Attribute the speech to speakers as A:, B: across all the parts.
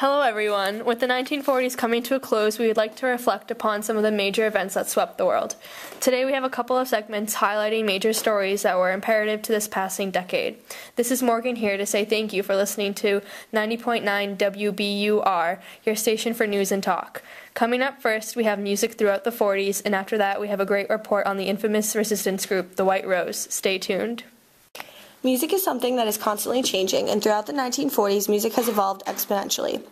A: Hello everyone. With the 1940s coming to a close, we would like to reflect upon some of the major events that swept the world. Today we have a couple of segments highlighting major stories that were imperative to this passing decade. This is Morgan here to say thank you for listening to 90.9 WBUR, your station for news and talk. Coming up first, we have music throughout the 40s, and after that we have a great report on the infamous resistance group, the White Rose. Stay tuned.
B: Music is something that is constantly changing, and throughout the 1940s, music has evolved exponentially.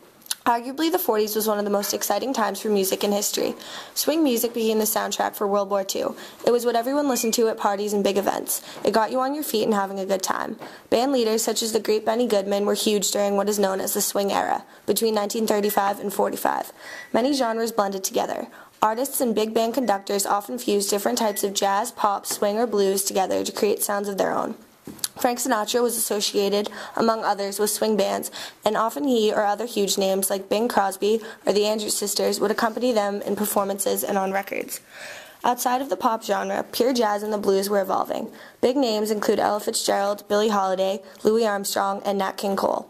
B: Arguably, the 40s was one of the most exciting times for music in history. Swing music became the soundtrack for World War II. It was what everyone listened to at parties and big events. It got you on your feet and having a good time. Band leaders such as the great Benny Goodman were huge during what is known as the swing era, between 1935 and 45. Many genres blended together. Artists and big band conductors often fused different types of jazz, pop, swing, or blues together to create sounds of their own. Frank Sinatra was associated, among others, with swing bands, and often he or other huge names like Bing Crosby or the Andrews Sisters would accompany them in performances and on records. Outside of the pop genre, pure jazz and the blues were evolving. Big names include Ella Fitzgerald, Billie Holiday, Louis Armstrong, and Nat King Cole.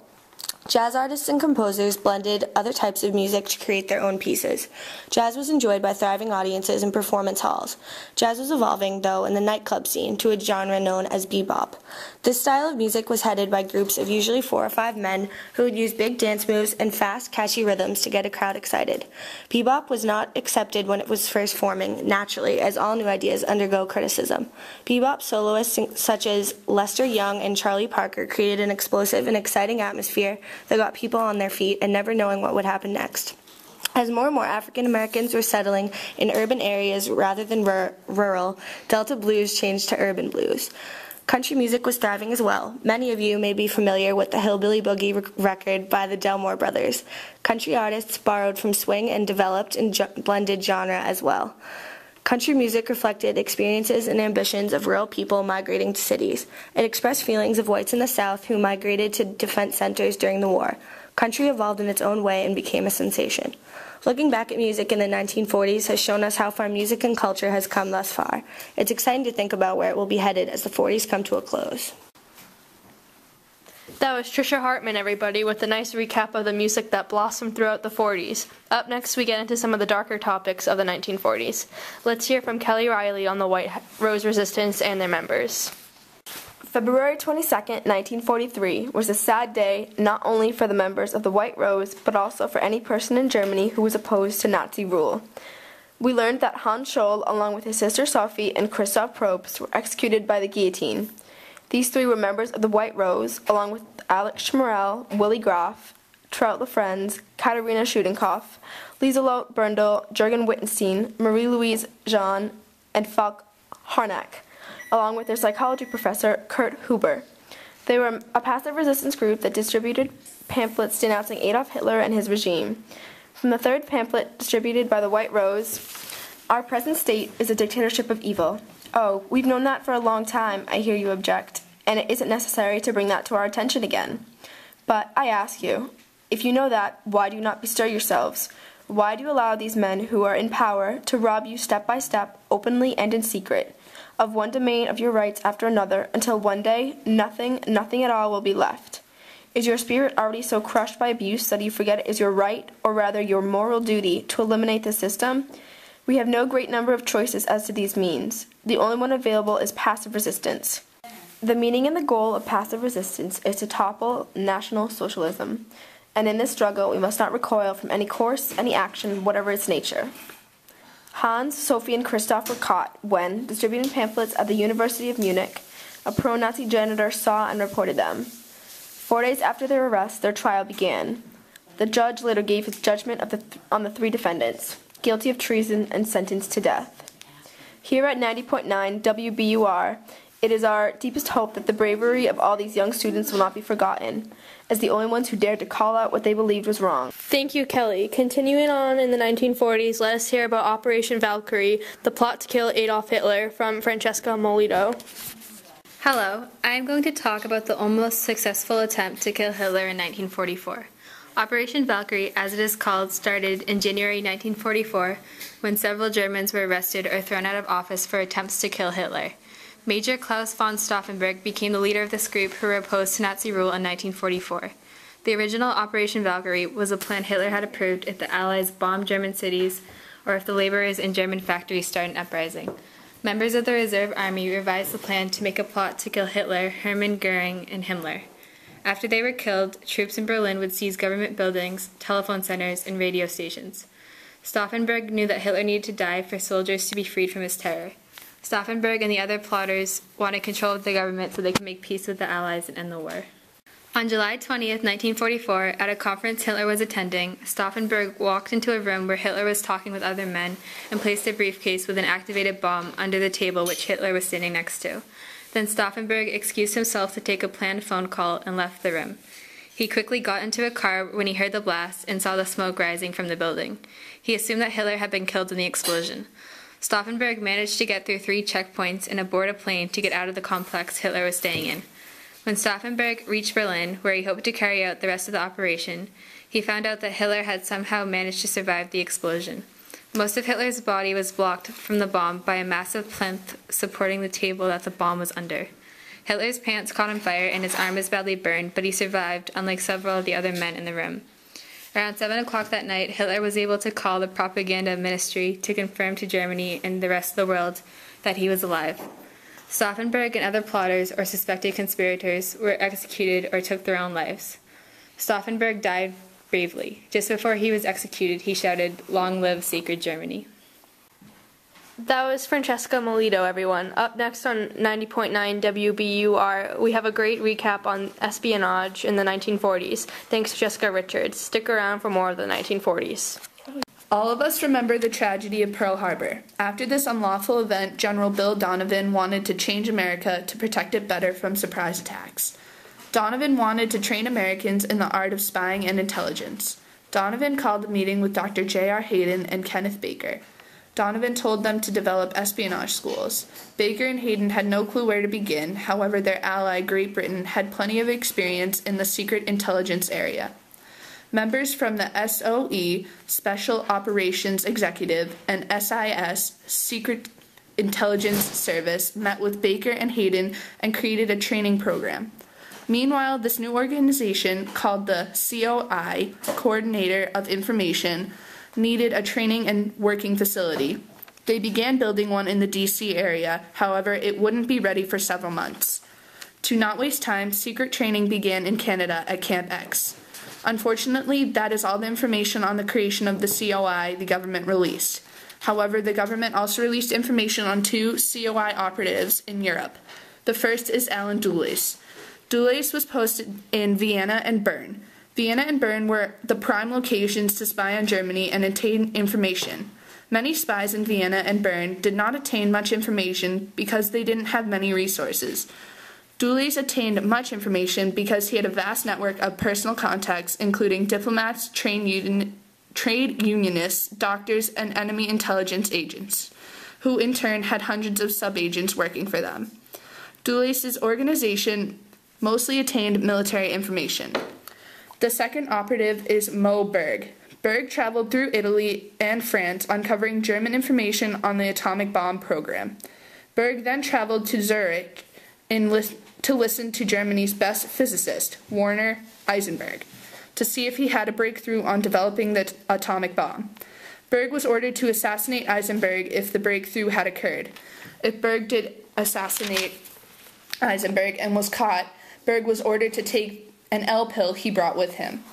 B: Jazz artists and composers blended other types of music to create their own pieces. Jazz was enjoyed by thriving audiences in performance halls. Jazz was evolving, though, in the nightclub scene to a genre known as bebop. This style of music was headed by groups of usually 4 or 5 men who would use big dance moves and fast, catchy rhythms to get a crowd excited. Bebop was not accepted when it was first forming, naturally, as all new ideas undergo criticism. Bebop soloists such as Lester Young and Charlie Parker created an explosive and exciting atmosphere that got people on their feet and never knowing what would happen next. As more and more African Americans were settling in urban areas rather than rural, Delta blues changed to urban blues. Country music was thriving as well. Many of you may be familiar with the Hillbilly Boogie record by the Delmore Brothers. Country artists borrowed from swing and developed and blended genre as well. Country music reflected experiences and ambitions of rural people migrating to cities. It expressed feelings of whites in the South who migrated to defense centers during the war. Country evolved in its own way and became a sensation. Looking back at music in the 1940s has shown us how far music and culture has come thus far. It's exciting to think about where it will be headed as the 40s come to a close.
A: That was Trisha Hartman, everybody, with a nice recap of the music that blossomed throughout the 40s. Up next, we get into some of the darker topics of the 1940s. Let's hear from Kelly Riley on the White Rose Resistance and their members.
C: February 22, 1943 was a sad day not only for the members of the White Rose, but also for any person in Germany who was opposed to Nazi rule. We learned that Hans Scholl, along with his sister Sophie and Christoph Probst, were executed by the guillotine. These 3 were members of the White Rose, along with Alex Schmerel, Willy Graf, Trout Lefrenz, Katharina Schudenkopf, Lieselotte Berndl, Jürgen Wittenstein, Marie-Louise Jean, and Falk Harnack, along with their psychology professor, Kurt Huber. They were a passive resistance group that distributed pamphlets denouncing Adolf Hitler and his regime. From the 3rd pamphlet distributed by the White Rose, "Our present state is a dictatorship of evil." Oh, we've known that for a long time, I hear you object, and it isn't necessary to bring that to our attention again. But I ask you, if you know that, why do you not bestir yourselves? Why do you allow these men who are in power to rob you step by step, openly and in secret, of one domain of your rights after another, until one day, nothing at all will be left? Is your spirit already so crushed by abuse that you forget it is your right, or rather your moral duty, to eliminate the system? We have no great number of choices as to these means. The only one available is passive resistance. The meaning and the goal of passive resistance is to topple National Socialism. And in this struggle, we must not recoil from any course, any action, whatever its nature. Hans, Sophie, and Christoph were caught when, distributing pamphlets at the University of Munich, a pro-Nazi janitor saw and reported them. 4 days after their arrest, their trial began. The judge later gave his judgment on the 3 defendants, guilty of treason and sentenced to death. Here at 90.9 WBUR, it is our deepest hope that the bravery of all these young students will not be forgotten, as the only ones who dared to call out what they believed was wrong.
A: Thank you, Kelly. Continuing on in the 1940s, let us hear about Operation Valkyrie, the plot to kill Adolf Hitler, from Francesca Molito.
D: Hello, I am going to talk about the almost successful attempt to kill Hitler in 1944. Operation Valkyrie, as it is called, started in January 1944 when several Germans were arrested or thrown out of office for attempts to kill Hitler. Major Klaus von Stauffenberg became the leader of this group who were opposed to Nazi rule in 1944. The original Operation Valkyrie was a plan Hitler had approved if the Allies bombed German cities or if the laborers in German factories started an uprising. Members of the Reserve Army revised the plan to make a plot to kill Hitler, Hermann Goering, and Himmler. After they were killed, troops in Berlin would seize government buildings, telephone centers, and radio stations. Stauffenberg knew that Hitler needed to die for soldiers to be freed from his terror. Stauffenberg and the other plotters wanted control of the government so they could make peace with the Allies and end the war. On July 20th, 1944, at a conference Hitler was attending, Stauffenberg walked into a room where Hitler was talking with other men and placed a briefcase with an activated bomb under the table which Hitler was standing next to. Then Stauffenberg excused himself to take a planned phone call and left the room. He quickly got into a car when he heard the blast and saw the smoke rising from the building. He assumed that Hitler had been killed in the explosion. Stauffenberg managed to get through 3 checkpoints and aboard a plane to get out of the complex Hitler was staying in. When Stauffenberg reached Berlin, where he hoped to carry out the rest of the operation, he found out that Hitler had somehow managed to survive the explosion. Most of Hitler's body was blocked from the bomb by a massive plinth supporting the table that the bomb was under. Hitler's pants caught on fire and his arm was badly burned, but he survived, unlike several of the other men in the room. Around 7 o'clock that night, Hitler was able to call the propaganda ministry to confirm to Germany and the rest of the world that he was alive. Stauffenberg and other plotters or suspected conspirators were executed or took their own lives. Stauffenberg died bravely. Just before he was executed, he shouted, "Long live sacred Germany."
A: That was Francesca Melito, everyone. Up next on 90.9 WBUR, we have a great recap on espionage in the 1940s. Thanks to Jessica Richards. Stick around for more of the 1940s.
E: All of us remember the tragedy of Pearl Harbor. After this unlawful event, General Bill Donovan wanted to change America to protect it better from surprise attacks. Donovan wanted to train Americans in the art of spying and intelligence. Donovan called a meeting with Dr. J.R. Hayden and Kenneth Baker. Donovan told them to develop espionage schools. Baker and Hayden had no clue where to begin, however their ally, Great Britain, had plenty of experience in the secret intelligence area. Members from the SOE, Special Operations Executive, and SIS, Secret Intelligence Service, met with Baker and Hayden and created a training program. Meanwhile, this new organization, called the COI, Coordinator of Information, needed a training and working facility. They began building one in the DC area, however, it wouldn't be ready for several months. To not waste time, secret training began in Canada at Camp X. Unfortunately, that is all the information on the creation of the COI the government released. However, the government also released information on 2 COI operatives in Europe. The first is Alan Dulles. Dulles was posted in Vienna and Bern. Vienna and Bern were the prime locations to spy on Germany and obtain information. Many spies in Vienna and Bern did not attain much information because they didn't have many resources. Dulles attained much information because he had a vast network of personal contacts, including diplomats, trade unionists, doctors, and enemy intelligence agents, who in turn had hundreds of sub-agents working for them. Dulles' organization mostly attained military information. The second operative is Moe Berg. Berg traveled through Italy and France, uncovering German information on the atomic bomb program. Berg then traveled to Zurich to listen to Germany's best physicist, Werner Heisenberg, to see if he had a breakthrough on developing the atomic bomb. Berg was ordered to assassinate Heisenberg if the breakthrough had occurred. If Berg did assassinate Heisenberg and was caught, Berg was ordered to take an L pill he brought with him.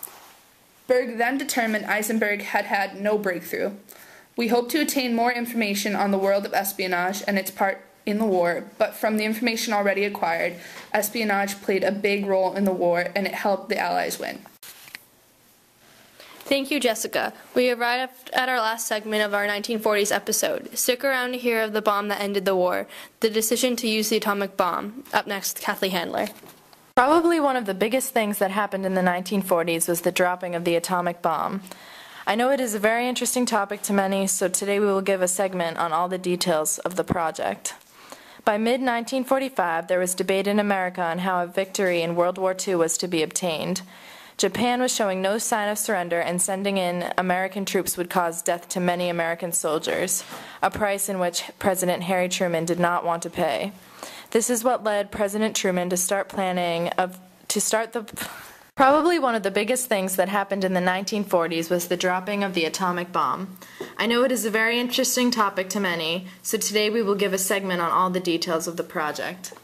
E: Berg then determined Heisenberg had had no breakthrough. We hope to attain more information on the world of espionage and its part in the war, but from the information already acquired, espionage played a big role in the war and it helped the Allies win.
A: Thank you, Jessica. We arrived at our last segment of our 1940s episode. Stick around to hear of the bomb that ended the war, the decision to use the atomic bomb. Up next, Kathleen Handler.
F: Probably one of the biggest things that happened in the 1940s was the dropping of the atomic bomb. I know it is a very interesting topic to many, so today we will give a segment on all the details of the project. By mid-1945, there was debate in America on how a victory in World War II was to be obtained. Japan was showing no sign of surrender, and sending in American troops would cause death to many American soldiers, a price in which President Harry Truman did not want to pay. This is what led President Truman to start the Probably one of the biggest things that happened in the 1940s was the dropping of the atomic bomb. I know it is a very interesting topic to many, so today we will give a segment on all the details of the project.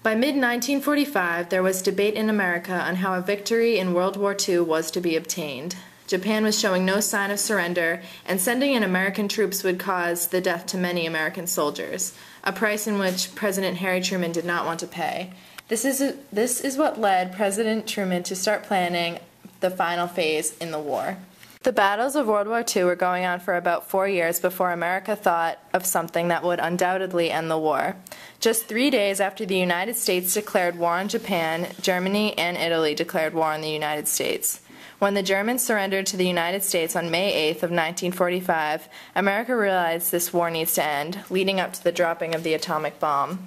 F: By mid-1945, there was debate in America on how a victory in World War II was to be obtained. Japan was showing no sign of surrender, and sending in American troops would cause the death to many American soldiers, a price in which President Harry Truman did not want to pay. This is what led President Truman to start planning the final phase in the war. The battles of World War II were going on for about 4 years before America thought of something that would undoubtedly end the war. Just 3 days after the United States declared war on Japan, Germany and Italy declared war on the United States. When the Germans surrendered to the United States on May 8th of 1945, America realized this war needs to end, leading up to the dropping of the atomic bomb.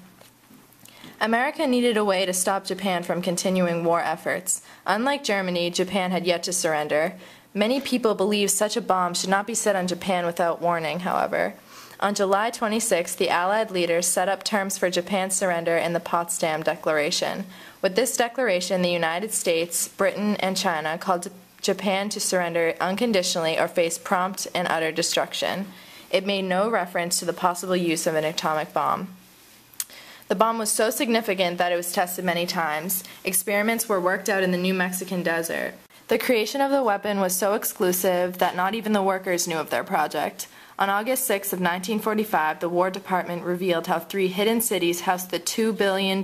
F: America needed a way to stop Japan from continuing war efforts. Unlike Germany, Japan had yet to surrender. Many people believe such a bomb should not be set on Japan without warning, however. On July 26, the Allied leaders set up terms for Japan's surrender in the Potsdam Declaration. With this declaration, the United States, Britain, and China called Japan to surrender unconditionally or face prompt and utter destruction. It made no reference to the possible use of an atomic bomb. The bomb was so significant that it was tested many times. Experiments were worked out in the New Mexican desert. The creation of the weapon was so exclusive that not even the workers knew of their project. On August 6 of 1945, the War Department revealed how 3 hidden cities housed the $2 billion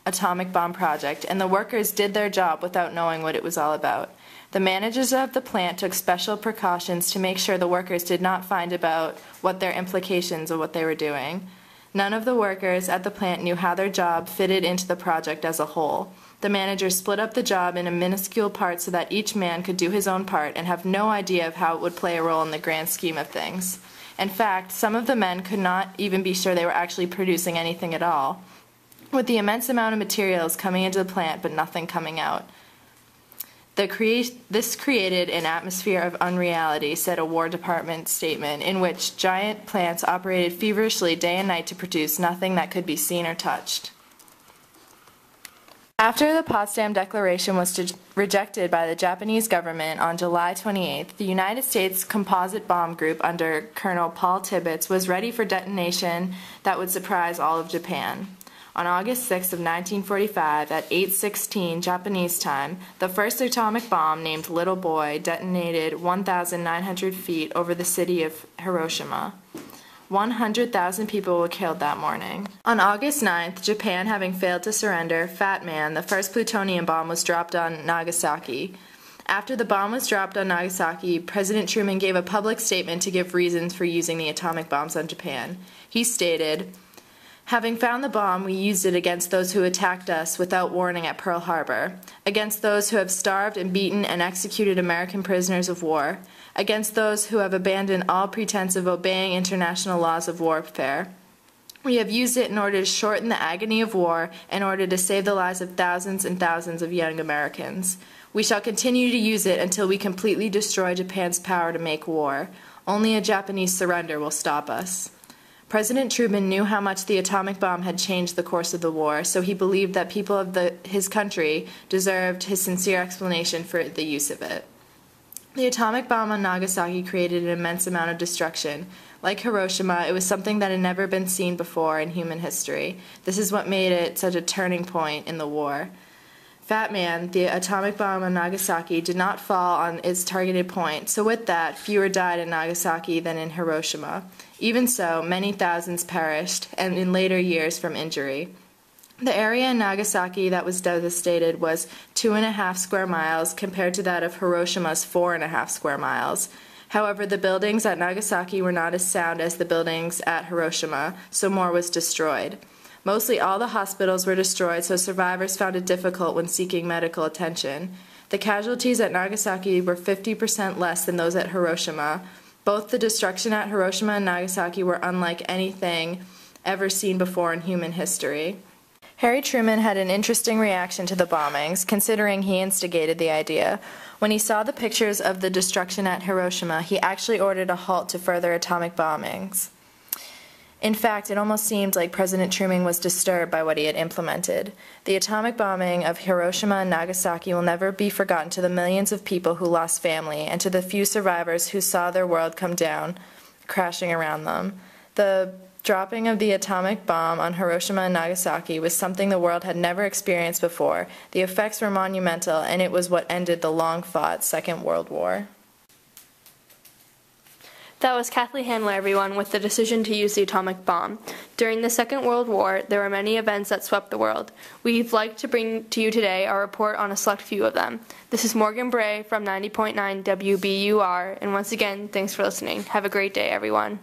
F: atomic bomb project, and the workers did their job without knowing what it was all about. The managers of the plant took special precautions to make sure the workers did not find out what their implications of what they were doing. None of the workers at the plant knew how their job fitted into the project as a whole. The managers split up the job into minuscule parts so that each man could do his own part and have no idea of how it would play a role in the grand scheme of things. In fact, some of the men could not even be sure they were actually producing anything at all, with the immense amount of materials coming into the plant but nothing coming out. This created an atmosphere of unreality, said a War Department statement, in which giant plants operated feverishly day and night to produce nothing that could be seen or touched. After the Potsdam Declaration was rejected by the Japanese government on July 28th, the United States Composite Bomb Group under Colonel Paul Tibbets was ready for detonation that would surprise all of Japan. On August 6 of 1945, at 8:16 Japanese time, the first atomic bomb, named Little Boy, detonated 1,900 feet over the city of Hiroshima. 100,000 people were killed that morning. On August 9th, Japan having failed to surrender, Fat Man, the first plutonium bomb, was dropped on Nagasaki. After the bomb was dropped on Nagasaki, President Truman gave a public statement to give reasons for using the atomic bombs on Japan. He stated, "Having found the bomb, we used it against those who attacked us without warning at Pearl Harbor, against those who have starved and beaten and executed American prisoners of war, against those who have abandoned all pretense of obeying international laws of warfare. We have used it in order to shorten the agony of war, in order to save the lives of thousands and thousands of young Americans. We shall continue to use it until we completely destroy Japan's power to make war. Only a Japanese surrender will stop us." President Truman knew how much the atomic bomb had changed the course of the war, so he believed that people of his country deserved his sincere explanation for the use of it. The atomic bomb on Nagasaki created an immense amount of destruction. Like Hiroshima, it was something that had never been seen before in human history. This is what made it such a turning point in the war. Fat Man, the atomic bomb on Nagasaki, did not fall on its targeted point, so with that, fewer died in Nagasaki than in Hiroshima. Even so, many thousands perished, and in later years from injury. The area in Nagasaki that was devastated was 2.5 square miles compared to that of Hiroshima's 4.5 square miles. However, the buildings at Nagasaki were not as sound as the buildings at Hiroshima, so more was destroyed. Mostly all the hospitals were destroyed, so survivors found it difficult when seeking medical attention. The casualties at Nagasaki were 50% less than those at Hiroshima. Both the destruction at Hiroshima and Nagasaki were unlike anything ever seen before in human history. Harry Truman had an interesting reaction to the bombings, considering he instigated the idea. When he saw the pictures of the destruction at Hiroshima, he actually ordered a halt to further atomic bombings. In fact, it almost seemed like President Truman was disturbed by what he had implemented. The atomic bombing of Hiroshima and Nagasaki will never be forgotten to the millions of people who lost family and to the few survivors who saw their world come down, crashing around them. The dropping of the atomic bomb on Hiroshima and Nagasaki was something the world had never experienced before. The effects were monumental, and it was what ended the long-fought Second World War.
A: That was Kathleen Handler, everyone, with the decision to use the atomic bomb. During the Second World War, there were many events that swept the world. We'd like to bring to you today our report on a select few of them. This is Morgan Bray from 90.9 WBUR, and once again, thanks for listening. Have a great day, everyone.